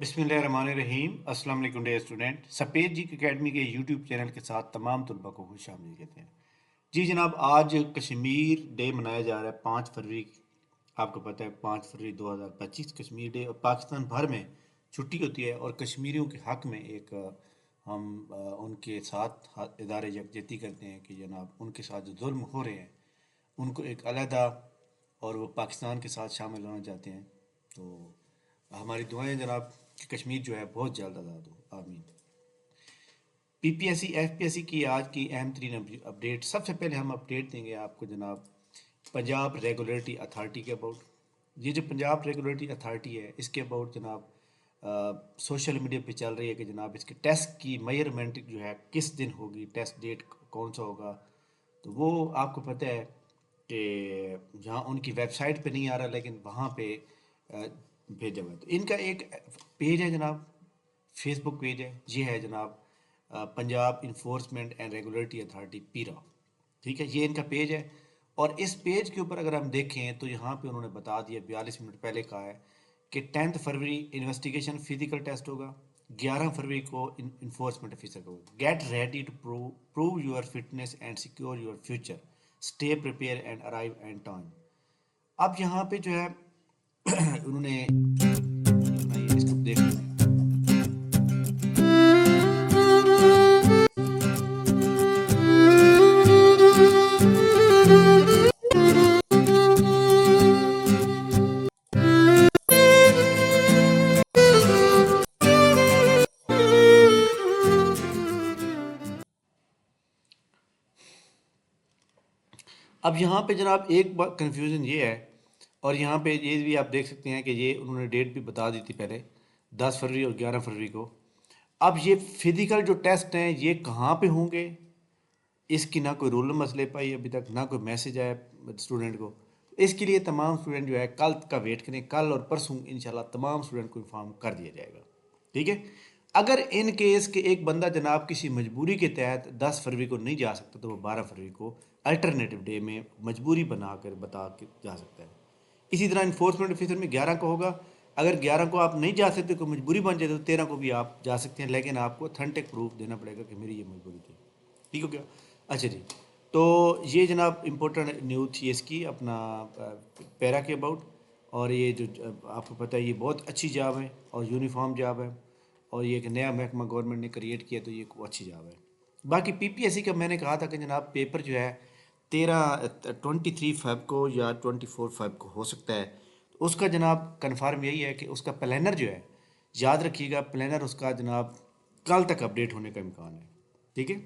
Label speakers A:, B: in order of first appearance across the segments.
A: बिस्मिल्लाहिर्रहमानिर्रहीम। अस्सलाम वालेकुम डियर स्टूडेंट। सफ़ेद जी एकेडमी के यूट्यूब चैनल के साथ तमाम तलबा को खुश आमदीद कहते हैं। जी जनाब, आज कश्मीर डे मनाया जा रहा है 5 फरवरी। आपको पता है 5 फरवरी 2025 कश्मीर डे, और पाकिस्तान भर में छुट्टी होती है। और कश्मीरियों के हक़ में एक हम उनके साथ इदारे यकजहती करते हैं कि जनाब उनके साथ जो जुल्म हो रहे हैं उनको एक अलहदा, और वो पाकिस्तान के साथ शामिल होना चाहते हैं। तो हमारी दुआएं जनाब कि कश्मीर जो है बहुत जल्द आज़ाद हो, आमीन। पीपीएससी एफपीएससी की आज की अहम तरीन अपडेट। सबसे पहले हम अपडेट देंगे आपको जनाब पंजाब रेगुलेटरी अथॉरिटी के अबाउट। ये जो पंजाब रेगुलेटरी अथॉरिटी है इसके अबाउट जनाब सोशल मीडिया पे चल रही है कि जनाब इसके टेस्ट की मेजरमेंट जो है किस दिन होगी, टेस्ट डेट कौन सा होगा। तो वो आपको पता है कि जहाँ उनकी वेबसाइट पे नहीं आ रहा, लेकिन वहाँ पे भेजा हुआ है। तो इनका एक पेज है जनाब, फेसबुक पेज है। ये है जनाब Punjab enforcement and regulatory authority पीरा। ठीक है, ये इनका पेज है। और इस पेज के ऊपर अगर हम देखें तो यहाँ पे उन्होंने बता दिया, 42 मिनट पहले कहा है कि 10 फरवरी इन्वेस्टिगेशन फिजिकल टेस्ट होगा, 11 फरवरी को इन्फोर्समेंट ऑफिसर का होगा। Get ready to prove your fitness and secure your future, stay prepare and arrive and time. अब यहाँ पे जो है उन्होंने इसको देख लें। अब यहाँ पे जनाब एक बात कन्फ्यूज़न ये है, और यहाँ पे ये भी आप देख सकते हैं कि ये उन्होंने डेट भी बता दी थी पहले, 10 फरवरी और 11 फरवरी को। अब ये फिजिकल जो टेस्ट हैं ये कहाँ पे होंगे, इसकी ना कोई रूल मसले पाई अभी तक, ना कोई मैसेज आया स्टूडेंट को। इसके लिए तमाम स्टूडेंट जो है कल का वेट करें, कल और परसों इंशाल्लाह तमाम स्टूडेंट को इन्फॉर्म कर दिया जाएगा। ठीक है, अगर इन केस के एक बंदा जनाब किसी मजबूरी के तहत 10 फरवरी को नहीं जा सकता तो वो 12 फरवरी को अल्टरनेटिव डे में मजबूरी बना कर बता के जा सकता है। इसी तरह इन्फोर्समेंट ऑफिसर में 11 को होगा। अगर 11 को आप नहीं जा सकते, कोई मजबूरी बन जाए तो 13 को भी आप जा सकते हैं, लेकिन आपको ऑथेंटिक प्रूफ देना पड़ेगा कि मेरी ये मजबूरी थी। ठीक हो गया? अच्छा जी, तो ये जनाब इम्पोर्टेंट न्यूज़ थी इसकी अपना पैरा के अबाउट। और ये जो आपको पता है ये बहुत अच्छी जॉब है और यूनिफॉर्म जॉब है, और ये एक नया महकमा गवर्नमेंट ने क्रिएट किया, तो ये अच्छी जॉब है। बाकी पीपीएससी का मैंने कहा था कि जनाब पेपर जो है 23 फेब को या 24 फेब को हो सकता है। तो उसका जनाब कन्फर्म यही है कि उसका प्लानर जो है, याद रखिएगा प्लानर उसका जनाब कल तक अपडेट होने का इम्कान है। ठीक है,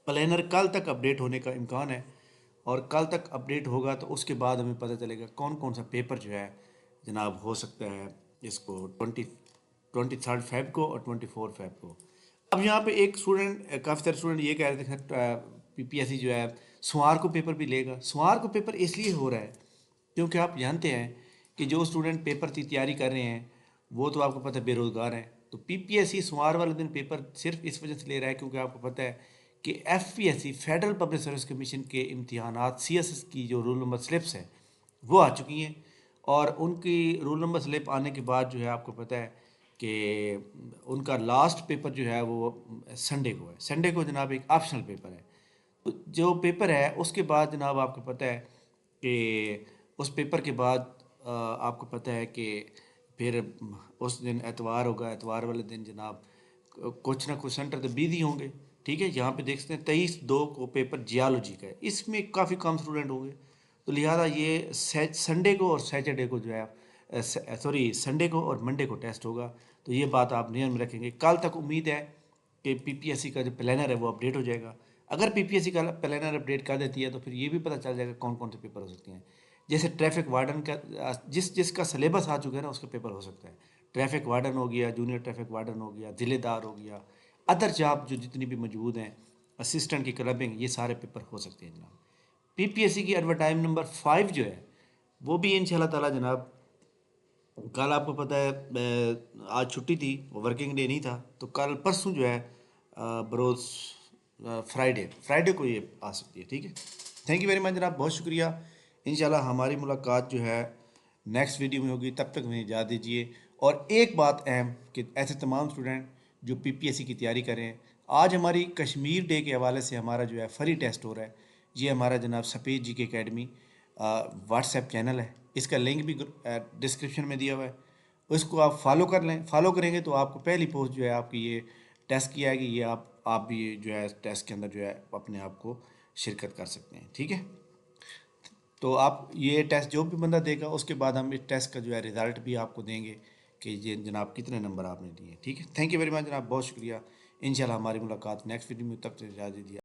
A: प्लानर कल तक अपडेट होने का इम्कान है, और कल तक अपडेट होगा तो उसके बाद हमें पता चलेगा कौन कौन सा पेपर जो है जनाब हो सकता है इसको 23 फेब को और 24 फेब को। अब यहाँ पे एक स्टूडेंट, काफ़ी सारे स्टूडेंट ये कह रहे थे पीपीएससी जो है सोमवार को पेपर भी लेगा। सोमवार को पेपर इसलिए हो रहा है क्योंकि आप जानते हैं कि जो स्टूडेंट पेपर की तैयारी कर रहे हैं वो तो आपको पता है बेरोज़गार हैं। तो पीपीएससी सोमवार वाले दिन पेपर सिर्फ इस वजह से ले रहा है क्योंकि आपको पता है कि FPSC federal public service commission के इम्तिहानात सीएसएस की जो रोल नंबर स्लिप्स हैं वो आ चुकी हैं। और उनकी रोल नंबर स्लिप आने के बाद जो है आपको पता है कि उनका लास्ट पेपर जो है वो संडे को है। संडे को जनाब एक ऑप्शनल पेपर है। तो जो पेपर है उसके बाद जनाब आपको पता है कि उस पेपर के बाद आपको पता है कि फिर उस दिन एतवार होगा। एतवार वाले दिन जनाब कुछ ना कुछ सेंटर तो बिजी होंगे। ठीक है, यहाँ पे देख सकते हैं 23/2 को पेपर जियालॉजी का है, इसमें काफ़ी कम स्टूडेंट होंगे। तो लिहाजा ये संडे को और सैटरडे को जो है सॉरी संडे को और मंडे को टेस्ट होगा। तो ये बात आप ध्यान में रखेंगे। कल तक उम्मीद है कि पीपीएससी का जो प्लानर है वो अपडेट हो जाएगा। अगर पीपीएससी का प्लानर अपडेट कर देती है तो फिर ये भी पता चल जाएगा कौन कौन से पेपर हो सकते हैं। जैसे ट्रैफिक वार्डन का जिसका सिलेबस आ चुका है ना उसका पेपर हो सकता है। ट्रैफिक वार्डन हो गया, जूनियर ट्रैफिक वार्डन हो गया, जिलेदार हो गया, अदर जॉब जो जितनी भी मौजूद हैं, असिस्टेंट की क्लबिंग, ये सारे पेपर हो सकते हैं जनाब। पीपीएससी की एडवर्टाइज नंबर 5 जो है वो भी इंशाल्लाह ताला जनाब कल आपको पता है आज छुट्टी थी, वर्किंग डे नहीं था, तो कल परसों जो है बरोज़ फ्राइडे फ्राइडे को ये आ सकती है। ठीक है, थैंक यू वेरी मच जनाब, बहुत शुक्रिया। इंशाल्लाह हमारी मुलाकात जो है नेक्स्ट वीडियो में होगी। तब तक हमें इजाज़त दीजिए। اور ایک بات اہم کہ ایسے تمام اسٹوڈنٹ جو پی پی ایس سی کی تیاری کر رہے ہیں، آج ہماری کشمیر ڈے کے حوالے سے ہمارا جو ہے فری ٹیسٹ ہو رہا ہے. یہ ہمارا جناب سفید جی کے اکیڈمی واٹس ایپ چینل ہے، اس کا لنک بھی ڈسکرپشن میں دیا ہوا ہے. اس کو آپ فالو کر لیں. فالو کریں گے تو آپ کو پہلی پوسٹ جو ہے آپ کی یہ ٹیسٹ کی آئے گی. یہ آپ بھی جو ہے ٹیسٹ کے اندر جو ہے اپنے آپ کو شرکت کر سکتے ہیں. ٹھیک ہے، تو آپ یہ ٹیسٹ جو بھی بندہ دے گا اس کے بعد ہم اس ٹیسٹ کا جو ہے رزلٹ بھی آپ کو دیں گے کہ یہ جناب کتنے نمبر آپ نے دیے. ٹھیک ہے، تھینک یو ویری مچ جناب، بہت شکریہ. انشاءاللہ ہماری ملاقات نیکسٹ ویڈیو میں، تب تک اجازت دیجیے.